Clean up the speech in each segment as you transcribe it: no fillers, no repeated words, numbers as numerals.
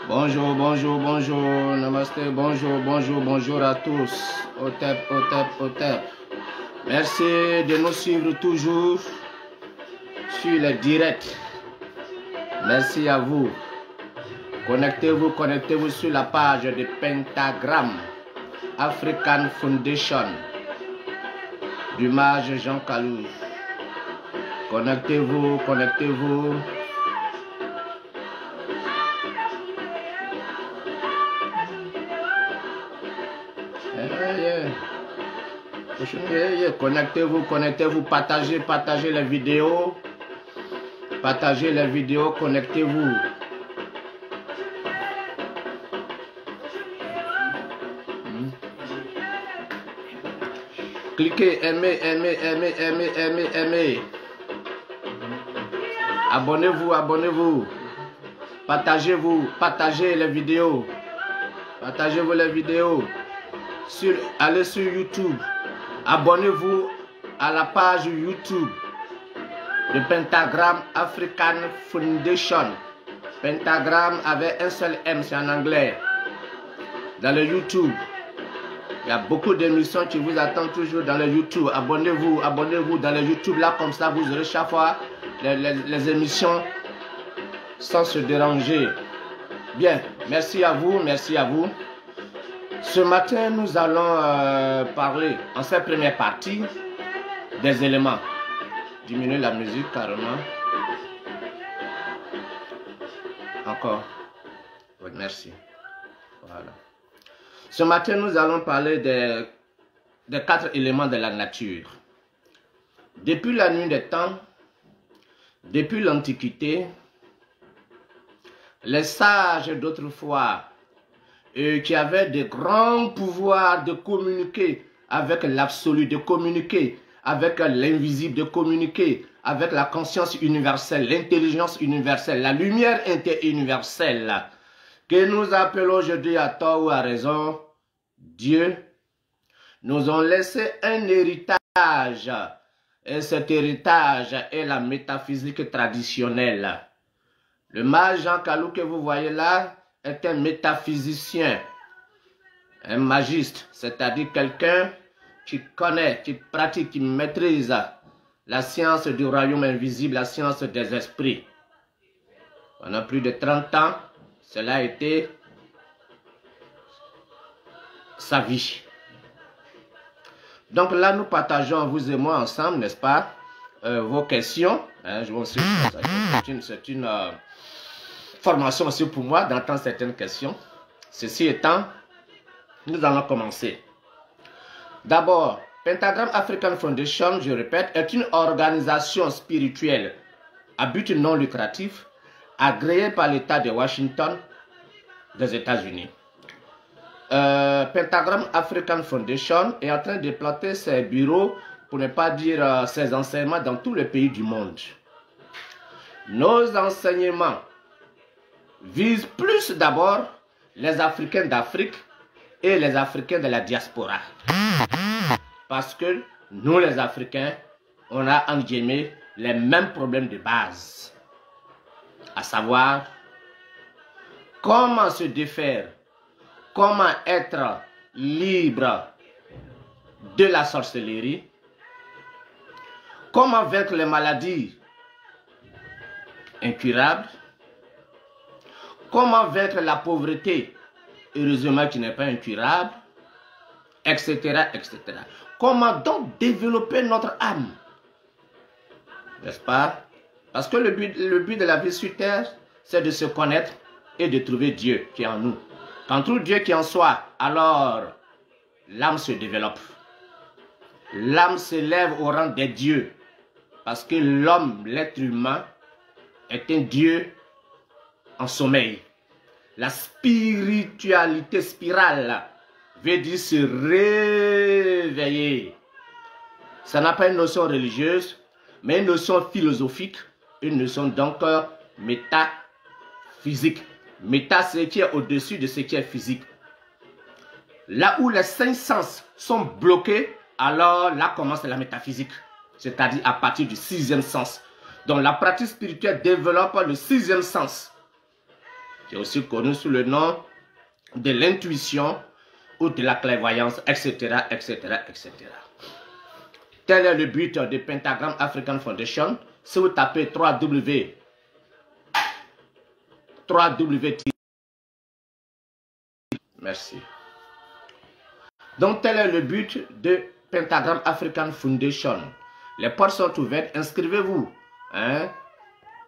Bonjour, bonjour, bonjour, namaste, bonjour, bonjour, bonjour à tous. Otep, otep, otep. Merci de nous suivre toujours sur les directs. Merci à vous. Connectez-vous, connectez-vous sur la page de Pentagram African Foundation du mage Jean Kalou. Connectez-vous, connectez-vous. Connectez-vous, connectez-vous, partagez, partagez les vidéos. Partagez les vidéos, connectez-vous. Cliquez, aimez, aimez, aimez, aimez, aimez, aimez. Abonnez-vous, abonnez-vous. Partagez-vous, partagez les vidéos. Partagez-vous les vidéos. Allez sur YouTube. Abonnez-vous à la page YouTube de Pentagram African Foundation. Pentagram avec un seul M, c'est en anglais. Dans le YouTube. Il y a beaucoup d'émissions qui vous attendent toujours dans le YouTube. Abonnez-vous, abonnez-vous dans le YouTube. Là, comme ça, vous aurez chaque fois les émissions sans se déranger. Bien, merci à vous, merci à vous. Ce matin, nous allons parler en cette première partie des éléments. Diminuer la musique carrément. Encore. Oui, merci. Voilà. Ce matin, nous allons parler des 4 éléments de la nature. Depuis la nuit des temps, depuis l'Antiquité, les sages d'autrefois, qui avaient de grands pouvoirs de communiquer avec l'absolu, de communiquer avec l'invisible, de communiquer avec la conscience universelle, l'intelligence universelle, la lumière interuniverselle, que nous appelons aujourd'hui à tort ou à raison Dieu, nous ont laissé un héritage. Et cet héritage est la métaphysique traditionnelle. Le mage Jean Kalou que vous voyez là est un métaphysicien, un magiste, c'est-à-dire quelqu'un qui connaît, qui pratique, qui maîtrise la science du royaume invisible, la science des esprits. Pendant plus de 30 ans, cela a été sa vie. Donc là, nous partageons, vous et moi, ensemble, n'est-ce pas, vos questions. Hein, c'est une formation aussi pour moi d'entendre certaines questions. Ceci étant, nous allons commencer. D'abord, Pentagram African Foundation, je répète, est une organisation spirituelle à but non lucratif agréée par l'État de Washington des États-Unis. Pentagram African Foundation est en train de planter ses bureaux, pour ne pas dire ses enseignements, dans tous les pays du monde. Nos enseignements visent plus d'abord les Africains d'Afrique et les Africains de la diaspora. Parce que nous, les Africains, on a, en guillemets, les mêmes problèmes de base. À savoir, comment se défaire, comment être libre de la sorcellerie, comment vaincre les maladies incurables, comment vaincre la pauvreté, heureusement qui n'est pas incurable, etc., etc. Comment donc développer notre âme, n'est-ce pas? Parce que le but de la vie sur terre, c'est de se connaître et de trouver Dieu qui est en nous. Quand on trouve Dieu qui est en soi, alors l'âme se développe. L'âme s'élève au rang des dieux. Parce que l'homme, l'être humain, est un Dieu en sommeil. La spiritualité spirale veut dire se réveiller. Ça n'a pas une notion religieuse, mais une notion philosophique, une notion donc métaphysique. Méta, c'est ce qui est au-dessus de ce qui est physique. Là où les 5 sens sont bloqués, alors là commence la métaphysique. c'est-à-dire à partir du sixième sens. Donc la pratique spirituelle développe le sixième sens, qui est aussi connu sous le nom de l'intuition ou de la clairvoyance, etc., etc., etc. Tel est le but de Pentagram African Foundation. Si vous tapez 3W, merci. Donc tel est le but de Pentagram African Foundation. Les portes sont ouvertes, inscrivez-vous. Hein?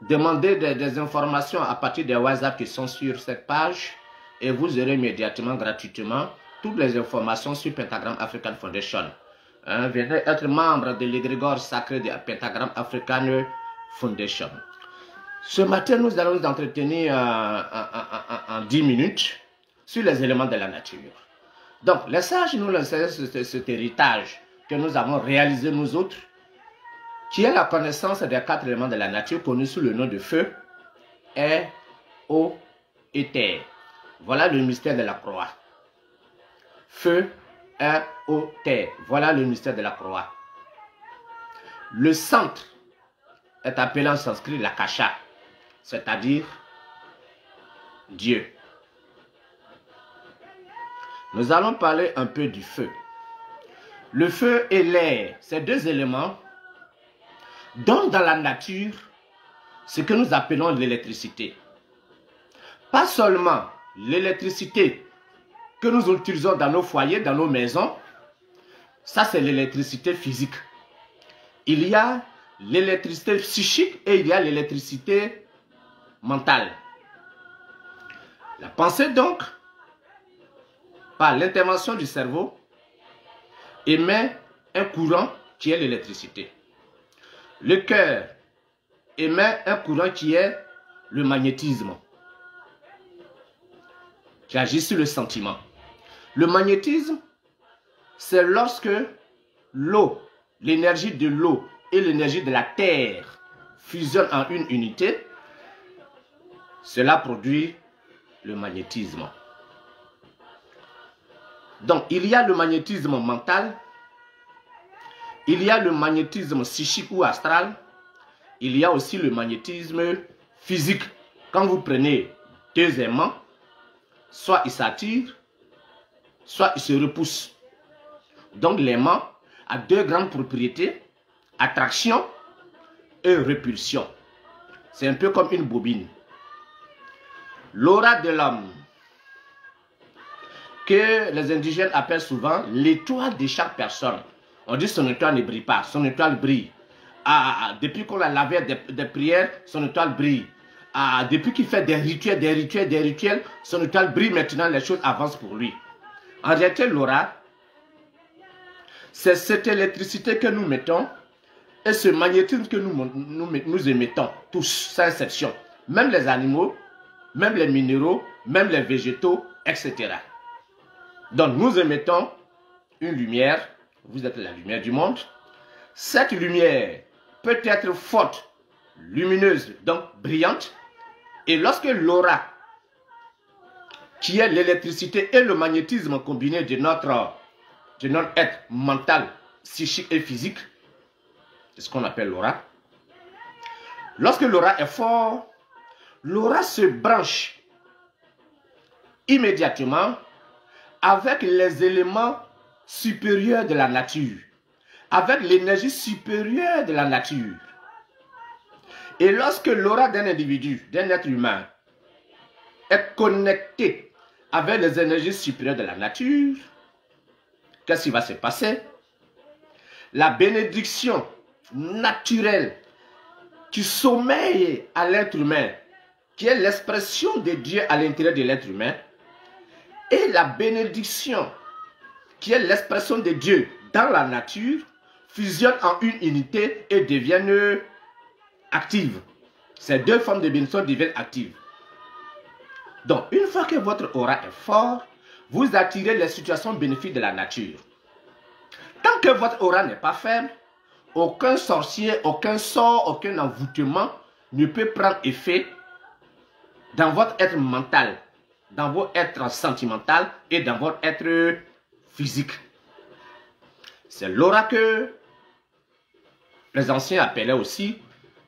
Demandez des informations à partir des WhatsApp qui sont sur cette page et vous aurez immédiatement, gratuitement, toutes les informations sur Pentagram African Foundation. Hein? Venez être membre de l'égrégore sacré de Pentagram African Foundation. Ce matin, nous allons nous entretenir en 10 minutes sur les éléments de la nature. Donc, les sages nous laissent cet héritage que nous avons réalisé nous autres, qui est la connaissance des 4 éléments de la nature connus sous le nom de feu, air, eau et terre. Voilà le mystère de la croix. Feu, air, eau, terre. Voilà le mystère de la croix. Le centre est appelé en sanskrit l'akasha, c'est-à-dire Dieu. Nous allons parler un peu du feu. Le feu et l'air, ces 2 éléments donnent dans la nature ce que nous appelons l'électricité. Pas seulement l'électricité que nous utilisons dans nos foyers, dans nos maisons, ça c'est l'électricité physique. Il y a l'électricité psychique et il y a l'électricité mentale. La pensée donc, par l'intervention du cerveau, émet un courant qui est l'électricité. Le cœur émet un courant qui est le magnétisme, qui agit sur le sentiment. Le magnétisme, c'est lorsque l'eau, l'énergie de l'eau et l'énergie de la terre fusionnent en une unité, cela produit le magnétisme. Donc, il y a le magnétisme mental, il y a le magnétisme psychique ou astral, il y a aussi le magnétisme physique. Quand vous prenez 2 aimants, soit ils s'attirent, soit ils se repoussent. Donc, l'aimant a 2 grandes propriétés, attraction et répulsion. C'est un peu comme une bobine. L'aura de l'homme, que les indigènes appellent souvent l'étoile de chaque personne. On dit son étoile ne brille pas, son étoile brille. Depuis qu'on l'a lavé des prières, son étoile brille. Depuis qu'il fait des rituels, son étoile brille maintenant, les choses avancent pour lui. En réalité, l'aura, c'est cette électricité que nous mettons et ce magnétisme que nous émettons, tous, sans exception. Même les animaux, même les minéraux, même les végétaux, etc. Donc nous émettons une lumière, vous êtes la lumière du monde. Cette lumière peut être forte, lumineuse, donc brillante. Et lorsque l'aura, qui est l'électricité et le magnétisme combiné de notre être mental, psychique et physique, c'est ce qu'on appelle l'aura. Lorsque l'aura est fort, l'aura se branche immédiatement avec les éléments supérieurs de la nature, avec l'énergie supérieure de la nature. Et lorsque l'aura d'un individu, d'un être humain, est connecté avec les énergies supérieures de la nature, qu'est-ce qui va se passer? La bénédiction naturelle qui sommeille à l'être humain, qui est l'expression de Dieu à l'intérieur de l'être humain, et la bénédiction qui est l'expression de Dieu dans la nature, fusionnent en une unité et deviennent actives. Ces 2 formes de bénédiction deviennent actives. Donc, une fois que votre aura est fort, vous attirez les situations bénéfiques de la nature. Tant que votre aura n'est pas faible, aucun sorcier, aucun sort, aucun envoûtement ne peut prendre effet dans votre être mental, dans votre être sentimental et dans votre être physique. C'est l'aura que les anciens appelaient aussi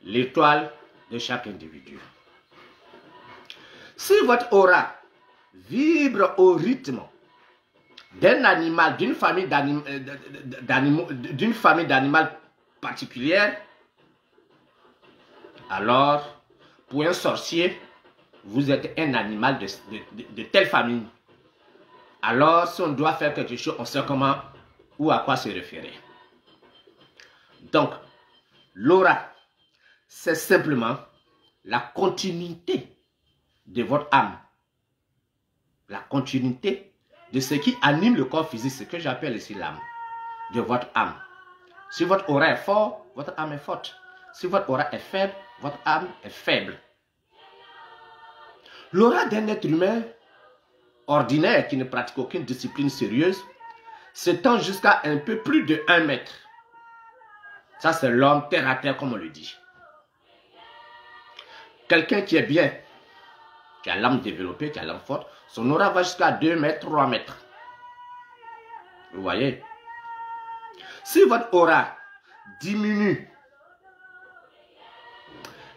l'étoile de chaque individu. Si votre aura vibre au rythme d'un animal, d'une famille d'animaux particulière, alors, pour un sorcier, vous êtes un animal de telle famille. Alors, si on doit faire quelque chose, on sait comment ou à quoi se référer. Donc, l'aura, c'est simplement la continuité de votre âme. La continuité de ce qui anime le corps physique, ce que j'appelle ici l'âme, de votre âme. Si votre aura est forte, votre âme est forte. Si votre aura est faible, votre âme est faible. L'aura d'un être humain ordinaire qui ne pratique aucune discipline sérieuse s'étend jusqu'à un peu plus de 1 mètre. Ça, c'est l'homme terre à terre, comme on le dit. Quelqu'un qui est bien, qui a l'âme développée, qui a l'âme forte, son aura va jusqu'à 2 mètres, 3 mètres. Vous voyez? Si votre aura diminue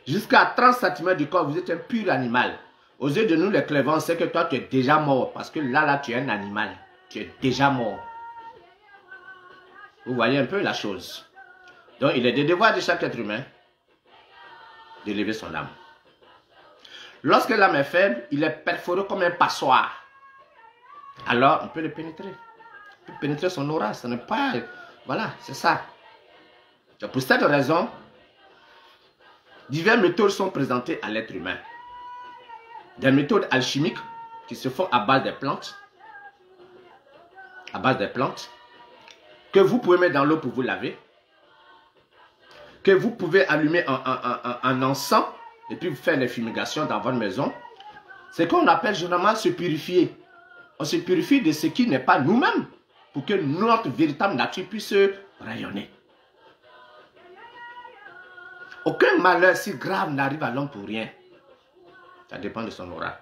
jusqu'à 30 cm du corps, vous êtes un pur animal. Aux yeux de nous, les clairvoyants, c'est que toi, tu es déjà mort. Parce que là, tu es un animal. Tu es déjà mort. Vous voyez un peu la chose. Donc, il est des devoirs de chaque être humain d'élever son âme. Lorsque l'âme est faible, il est perforé comme un passoire. Alors, on peut le pénétrer. On peut pénétrer son aura. Ce n'est pas... Voilà, c'est ça. Donc, pour cette raison, diverses méthodes sont présentées à l'être humain. Des méthodes alchimiques qui se font à base des plantes. À base des plantes. Que vous pouvez mettre dans l'eau pour vous laver. Que vous pouvez allumer un encens et puis vous faire les fumigations dans votre maison. C'est qu'on appelle généralement se purifier. On se purifie de ce qui n'est pas nous-mêmes pour que notre véritable nature puisse rayonner. Aucun malheur si grave n'arrive à l'homme pour rien. Ça dépend de son aura.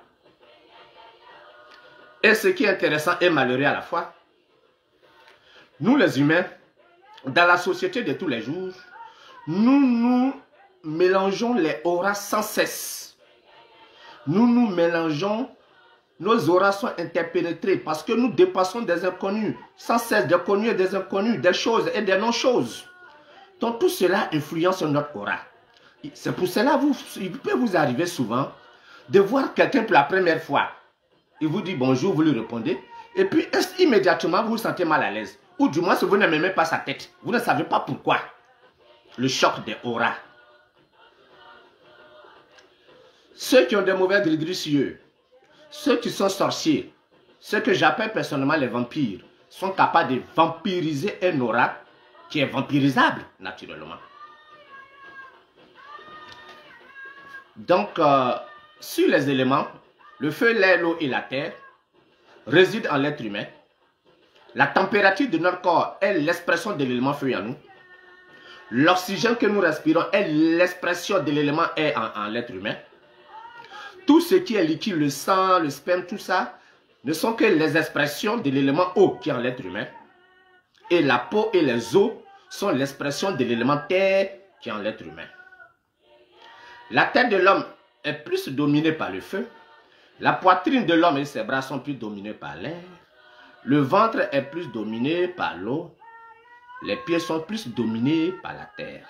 Et ce qui est intéressant et malheureux à la fois, nous les humains, dans la société de tous les jours, nous mélangeons les auras sans cesse. Nous mélangeons, nos auras sont interpénétrées parce que nous dépassons des inconnus, sans cesse des connus et des inconnus, des choses et des non-choses. Donc tout cela influence sur notre aura. C'est pour cela il peut vous arriver souvent de voir quelqu'un pour la première fois. Il vous dit bonjour, vous lui répondez. Et puis immédiatement vous vous sentez mal à l'aise. Ou du moins si vous n'aimez pas sa tête. Vous ne savez pas pourquoi. Le choc des auras. Ceux qui ont des mauvais gris-gris sur eux, ceux qui sont sorciers, ceux que j'appelle personnellement les vampires, sont capables de vampiriser un aura qui est vampirisable naturellement. Donc, sur les éléments, le feu, l'air, l'eau et la terre résident en l'être humain. La température de notre corps est l'expression de l'élément feu en nous. L'oxygène que nous respirons est l'expression de l'élément air en l'être humain. Tout ce qui est liquide, le sang, le sperme, tout ça, ne sont que les expressions de l'élément eau qui est en l'être humain. Et la peau et les os sont l'expression de l'élément terre qui est en l'être humain. La tête de l'homme est plus dominée par le feu. La poitrine de l'homme et ses bras sont plus dominés par l'air. Le ventre est plus dominé par l'eau. Les pieds sont plus dominés par la terre.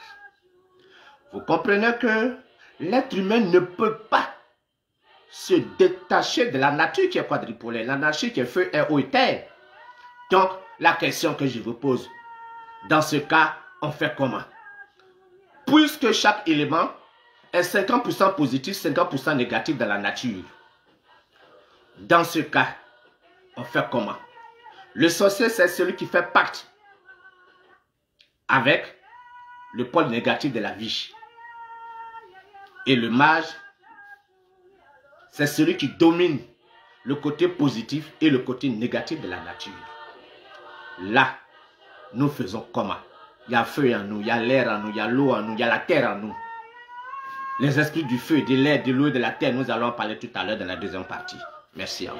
Vous comprenez que l'être humain ne peut pas se détacher de la nature qui est quadripolaire, la nature qui est feu, air, eau et terre. Donc, la question que je vous pose, dans ce cas, on fait comment? Puisque chaque élément est 50% positif, 50% négatif dans la nature. Dans ce cas, on fait comment? Le sorcier, c'est celui qui fait pacte avec le pôle négatif de la vie. Et le mage, c'est celui qui domine le côté positif et le côté négatif de la nature. Là, nous faisons comment? Il y a feu en nous, il y a l'air en nous, il y a l'eau en nous, il y a la terre en nous. Les esprits du feu, de l'air, de l'eau et de la terre, nous allons en parler tout à l'heure dans la deuxième partie. Merci à vous.